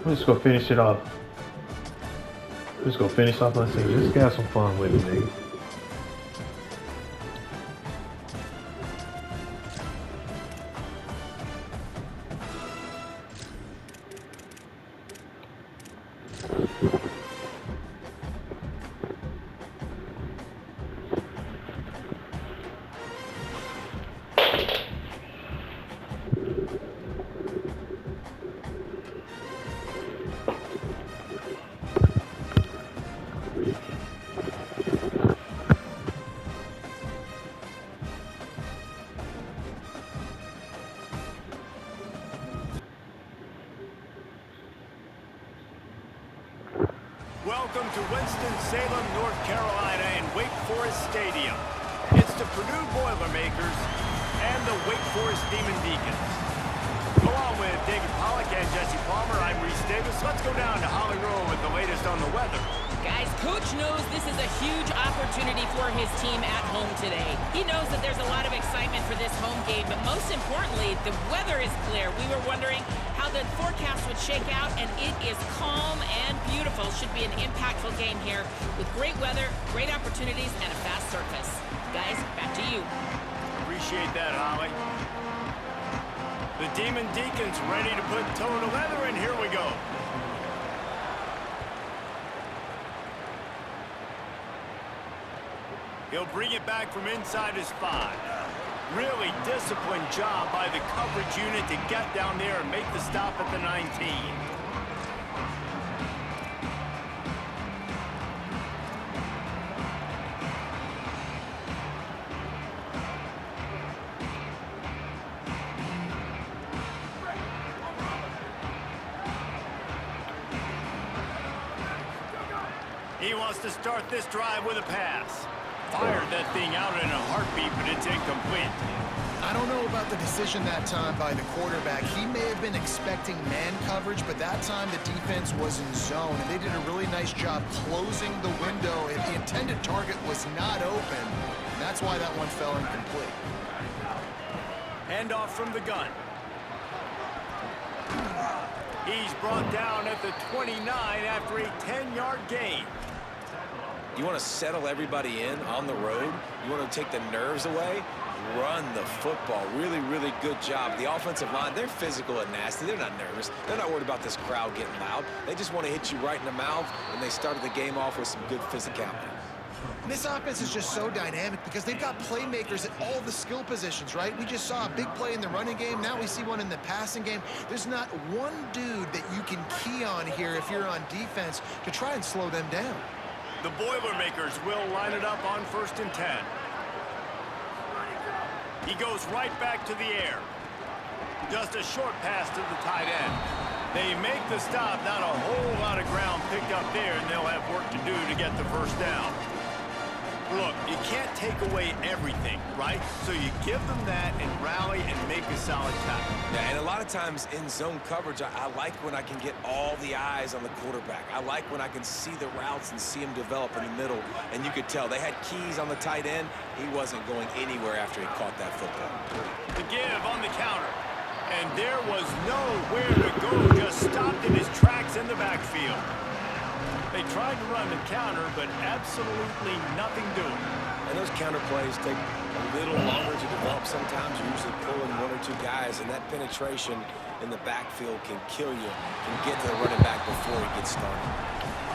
Let's go finish it off. Let's go finish off my scene. Just have some fun with it, nigga. Welcome to Winston-Salem, North Carolina and Wake Forest Stadium. It's the Purdue Boilermakers and the Wake Forest Demon Deacons. Along with David Pollack and Jesse Palmer, I'm Reese Davis. Let's go down to Holly Rowe with the latest on the weather. Guys, Coach knows this is a huge opportunity for his team at home today. He knows that there's a lot of excitement for this home game, but most importantly, the weather is clear. We were wondering how the forecast would shake out, and it is calm and beautiful. Should be an impactful game here with great weather, great opportunities, and a fast surface. Guys, back to you. Appreciate that, Holly. The Demon Deacons ready to put toe to leather, and here we go. He'll bring it back from inside his 5. Really disciplined job by the coverage unit to get down there and make the stop at the 19. He wants to start this drive with a pass. Fired that thing out in a heartbeat, but it's incomplete. I don't know about the decision that time by the quarterback. He may have been expecting man coverage, but that time the defense was in zone, and they did a really nice job closing the window if the intended target was not open. That's why that one fell incomplete. Handoff from the gun. He's brought down at the 29 after a 10-yard gain. You want to settle everybody in on the road? You want to take the nerves away? Run the football. Really, really good job. The offensive line, they're physical and nasty. They're not nervous. They're not worried about this crowd getting loud. They just want to hit you right in the mouth, and they started the game off with some good physicality. This offense is just so dynamic because they've got playmakers at all the skill positions, right? We just saw a big play in the running game. Now we see one in the passing game. There's not one dude that you can key on here if you're on defense to try and slow them down. The Boilermakers will line it up on 1st and 10. He goes right back to the air. Just a short pass to the tight end. They make the stop. Not a whole lot of ground picked up there, and they'll have work to do to get the first down. Look, you can't take away everything, right? So you give them that and rally and make a solid tackle. Yeah, and a lot of times in zone coverage, I like when I can get all the eyes on the quarterback. I like when I can see the routes and see him develop in the middle. And you could tell they had keys on the tight end. He wasn't going anywhere after he caught that football. The give on the counter. And there was nowhere to go, just stopped in his tracks in the backfield. They tried to run the counter, but absolutely nothing doing. And those counter plays take a little longer to develop sometimes. You're usually pulling one or two guys, and that penetration in the backfield can kill you, can get to the running back before he gets started.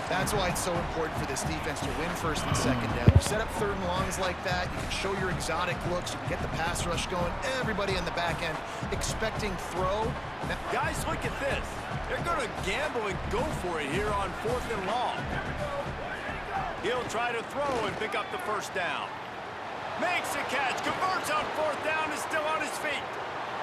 That's why it's so important for this defense to win first and second down. You set up third and longs like that, you can show your exotic looks, you can get the pass rush going, everybody in the back end expecting throw. Now, guys, look at this. They're going to gamble and go for it here on 4th and long. He'll try to throw and pick up the first down. Makes a catch, converts on 4th down, is still on his feet.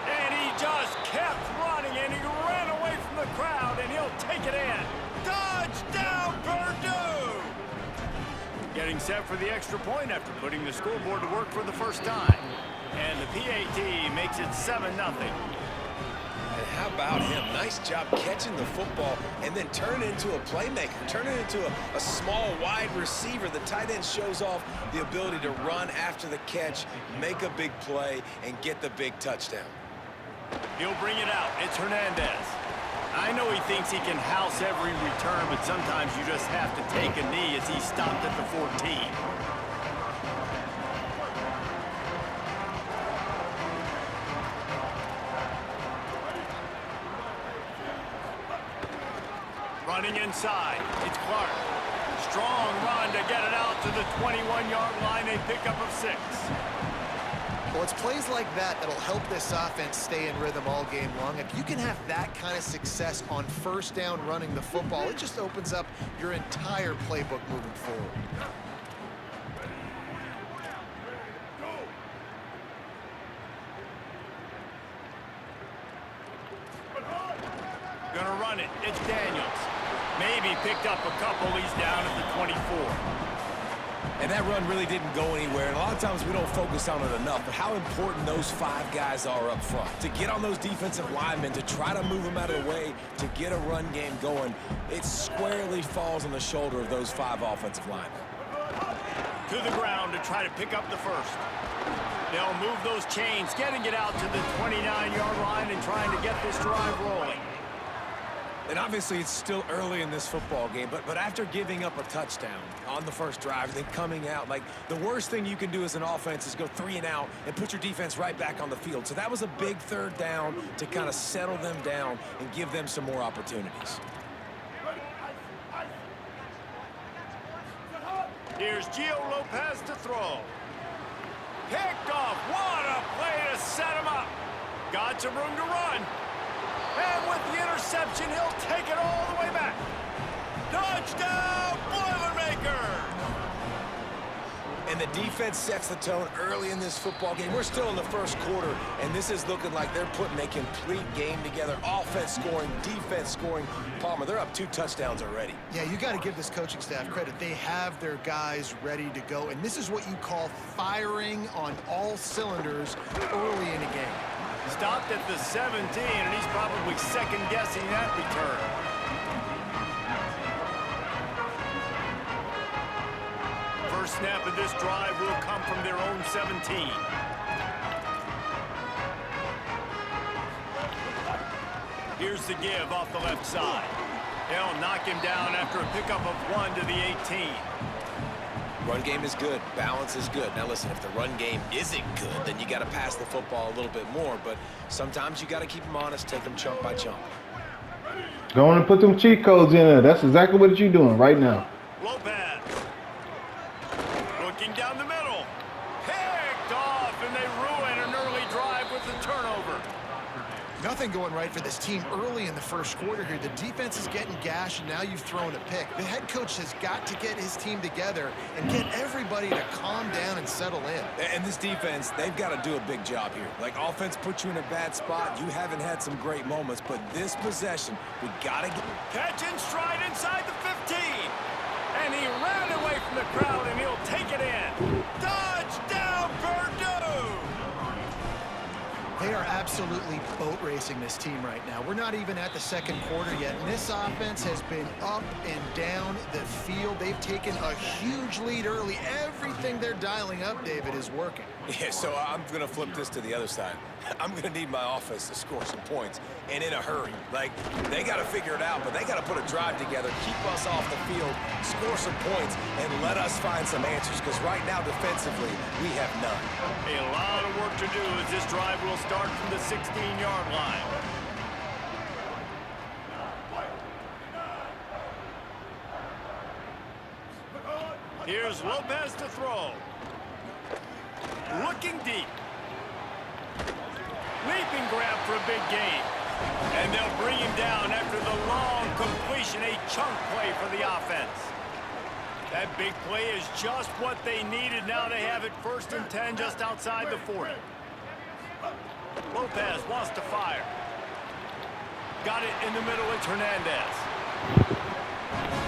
And he just kept running, and he ran away from the crowd, and he'll take it in. Touchdown, Purdue! Getting set for the extra point after putting the scoreboard to work for the first time. And the PAT makes it 7-0. And how about him? Nice job catching the football and then turn it into a playmaker. Turn it into a small, wide receiver. The tight end shows off the ability to run after the catch, make a big play, and get the big touchdown. He'll bring it out. It's Hernandez. I know he thinks he can house every return, but sometimes you just have to take a knee as he stopped at the 14. Running inside, it's Clark. Strong run to get it out to the 21-yard line, a pickup of 6. Well, it's plays like that that'll help this offense stay in rhythm all game long. If you can have that kind of success on first down running the football, it just opens up your entire playbook moving forward. Gonna run it. It's Daniels. Maybe picked up a couple. He's down at the 24. And that run really didn't go anywhere. And a lot of times we don't focus on it enough, but how important those 5 guys are up front. To get on those defensive linemen, to try to move them out of the way, to get a run game going, it squarely falls on the shoulder of those 5 offensive linemen. To the ground to try to pick up the first. They'll move those chains, getting it out to the 29-yard line and trying to get this drive rolling. And obviously it's still early in this football game, but after giving up a touchdown on the first drive, then coming out, like the worst thing you can do as an offense is go 3 and out and put your defense right back on the field. So that was a big third down to kind of settle them down and give them some more opportunities. Here's Gio Lopez to throw. Picked off. What a play to set him up. Got some room to run. And with the interception, he'll take it all the way back. Touchdown, Boilermaker! And the defense sets the tone early in this football game. We're still in the first quarter, and this is looking like they're putting a complete game together. Offense scoring, defense scoring. Palmer, they're up 2 touchdowns already. Yeah, you got to give this coaching staff credit. They have their guys ready to go, and this is what you call firing on all cylinders early in a game. Stopped at the 17, and he's probably second-guessing that return. First snap of this drive will come from their own 17. Here's the give off the left side. They'll knock him down after a pickup of 1 to the 18. Run game is good. Balance is good. Now listen, if the run game isn't good, then you got to pass the football a little bit more. But sometimes you got to keep them honest, take them chunk by chunk. Go on and put them cheat codes in there. That's exactly what you're doing right now. Lopez. Looking down the middle. Picked off, and they ruin an early drive with the turnover. Nothing going right for this team early in the first quarter here. The defense is getting gashed, and now you've thrown a pick. The head coach has got to get his team together and get everybody to calm down and settle in. And this defense, they've got to do a big job here. Like, offense puts you in a bad spot. You haven't had some great moments, but this possession, we got to get... Catch in stride inside the 15. And he ran away from the crowd, and he'll take it in. Touchdown, Purdue! They are absolutely boat racing this team right now. We're not even at the second quarter yet, and this offense has been up and down the field. They've taken a huge lead early. Everything they're dialing up, David, is working. Yeah, so I'm going to flip this to the other side. I'm going to need my offense to score some points, and in a hurry. Like, they got to figure it out, but they got to put a drive together, keep us off the field, score some points, and let us find some answers, because right now, defensively, we have none. A lot of work to do as this drive will start from the 16-yard line. Here's Lopez to throw. Looking deep. Leaping grab for a big gain. And they'll bring him down after the long completion, a chunk play for the offense. That big play is just what they needed. Now they have it 1st and 10 just outside the 40. Lopez wants to fire. Got it in the middle. It's Hernandez.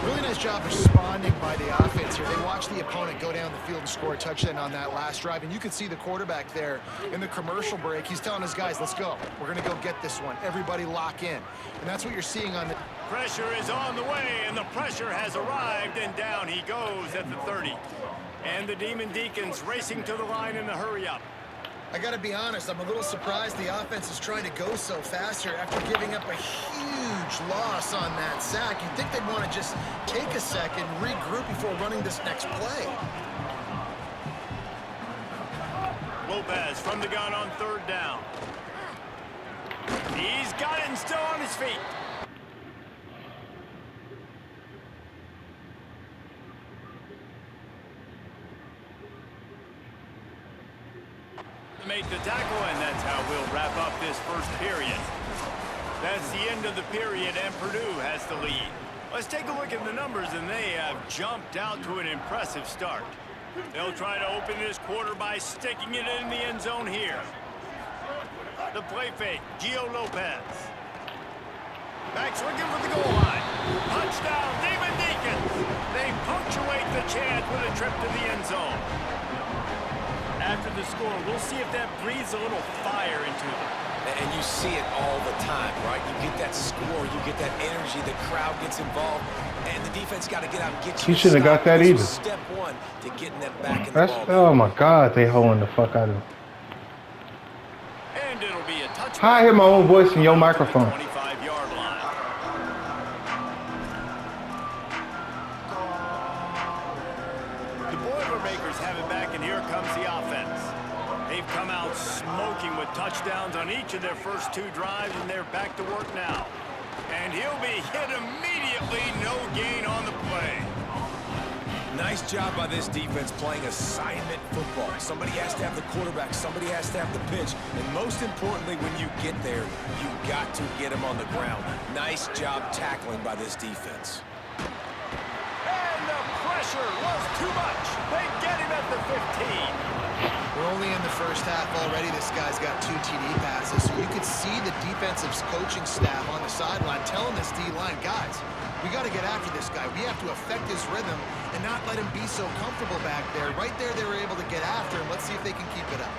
Really nice job responding by the offense here. They watched the opponent go down the field and score a touchdown on that last drive, and you can see the quarterback there in the commercial break. He's telling his guys, let's go. We're going to go get this one. Everybody lock in. And that's what you're seeing on the... Pressure is on the way, and the pressure has arrived, and down he goes at the 30. And the Demon Deacons racing to the line in the hurry-up. I got to be honest, I'm a little surprised the offense is trying to go so fast here after giving up a huge loss on that sack. You'd think they'd want to just take a second, regroup before running this next play. Lopez from the gun on 3rd down. He's got it and still on his feet. Make the tackle, and that's how we'll wrap up this first period. That's the end of the period, and Purdue has the lead. Let's take a look at the numbers, and they have jumped out to an impressive start. They'll try to open this quarter by sticking it in the end zone here. The play fake, Gio Lopez. Backs looking for the goal line. Touchdown, Demon Deacons. They punctuate the chance with a trip to the end zone. After the score, we'll see if that breathes a little fire into them. And you see it all the time, right? You get that score, you get that energy, the crowd gets involved, and the defense got to get out and get you. He shouldn't have got that either. Step one to getting them back in the ball. Oh my God, they holding the fuck out of him. And it'll be a touchdown. How I hear my own voice in your microphone? 25-yard line. The Boilermakers have it back, and here comes the offense. They've come out smoking with touchdowns on each of their first 2 drives, and they're back to work now. And he'll be hit immediately, no gain on the play. Nice job by this defense playing assignment football. Somebody has to have the quarterback, somebody has to have the pitch, and most importantly, when you get there, you got to get him on the ground. Nice job tackling by this defense. And the pressure was too much. They get him at the 15. We're only in the first half already. This guy's got 2 TD passes, so you could see the defensive coaching staff on the sideline telling this D-line, guys, we got to get after this guy. We have to affect his rhythm and not let him be so comfortable back there. Right there, they were able to get after him. Let's see if they can keep it up.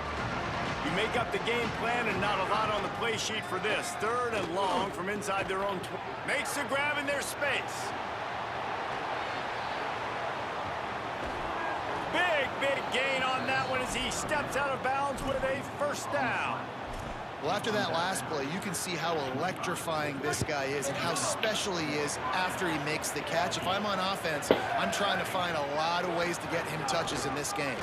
You make up the game plan and not a lot on the play sheet for this. 3rd and long from inside their own. Makes the grab in their space. Big gain on that one as he steps out of bounds with a 1st down. Well, after that last play, you can see how electrifying this guy is and how special he is after he makes the catch. If I'm on offense, I'm trying to find a lot of ways to get him touches in this game.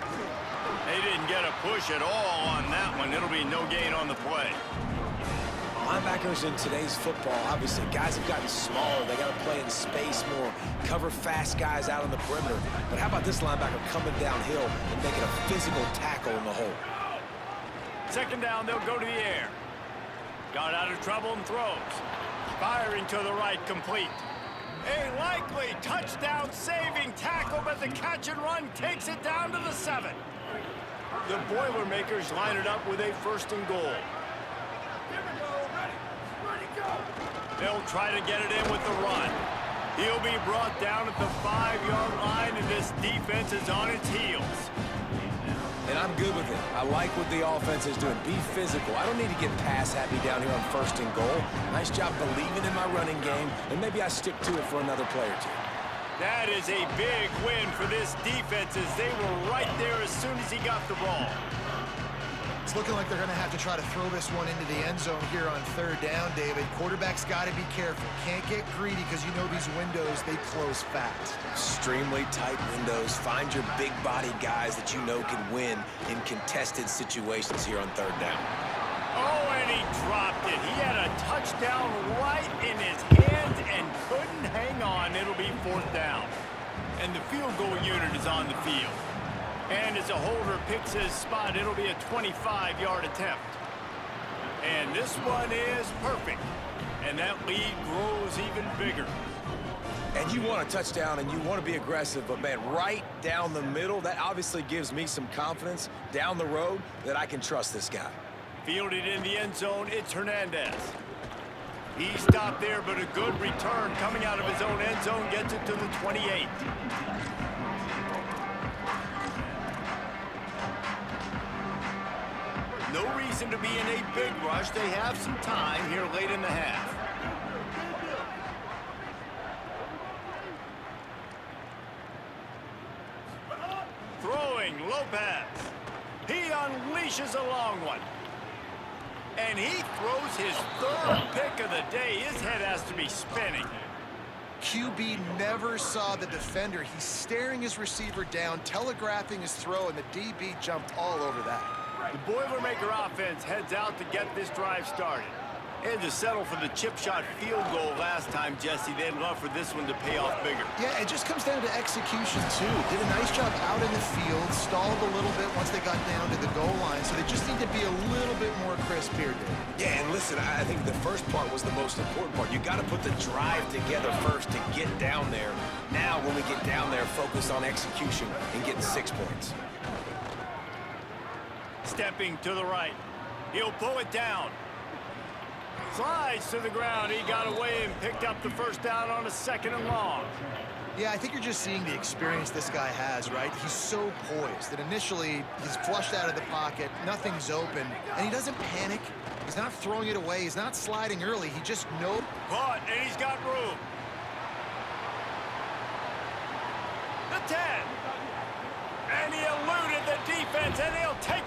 They didn't get a push at all on that one. It'll be no gain on the play. Linebackers in today's football, obviously, guys have gotten smaller. They got to play in space more, cover fast guys out on the perimeter. But how about this linebacker coming downhill and making a physical tackle in the hole? 2nd down, they'll go to the air. Got out of trouble and throws. Firing to the right, complete. A likely touchdown-saving tackle, but the catch and run takes it down to the 7. The Boilermakers line it up with a 1st and goal. They'll try to get it in with the run. He'll be brought down at the 5-yard line, and this defense is on its heels. And I'm good with it. I like what the offense is doing. Be physical. I don't need to get pass happy down here on 1st and goal. Nice job believing in my running game, and maybe I stick to it for another play or 2. That is a big win for this defense as they were right there as soon as he got the ball. looking like they're going to have to try to throw this one into the end zone here on third down, David. Quarterback's got to be careful. Can't get greedy because you know these windows, they close fast. Extremely tight windows. Find your big body guys that you know can win in contested situations here on third down. Oh, and he dropped it. He had a touchdown right in his hands and couldn't hang on. It'll be fourth down. And the field goal unit is on the field. And as a holder picks his spot, it'll be a 25-yard attempt. And this one is perfect. And that lead grows even bigger. And you want a touchdown and you want to be aggressive, but man, right down the middle, that obviously gives me some confidence down the road that I can trust this guy. Fielded in the end zone, it's Hernandez. He stopped there, but a good return coming out of his own end zone gets it to the 28. No reason to be in a big rush. They have some time here late in the half. Throwing Lopez. He unleashes a long one. And he throws his third pick of the day. His head has to be spinning. QB never saw the defender. He's staring his receiver down, telegraphing his throw, and the DB jumped all over that. The Boilermaker offense heads out to get this drive started. Had to settle for the chip shot field goal last time, Jesse. They'd love for this one to pay off bigger. Yeah, it just comes down to execution, too. Did a nice job out in the field, stalled a little bit once they got down to the goal line, so they just need to be a little bit more crisp here, Dave. Yeah, and listen, I think the first part was the most important part. You got to put the drive together first to get down there. Now, when we get down there, focus on execution and getting 6 points. Stepping to the right. He'll pull it down. Slides to the ground. He got away and picked up the first down on a 2nd and long. Yeah, I think you're just seeing the experience this guy has, right? He's so poised that initially he's flushed out of the pocket, nothing's open, and he doesn't panic. He's not throwing it away. He's not sliding early. He just knows. Caught, and he's got room. The 10. And he eluded the defense, and he'll take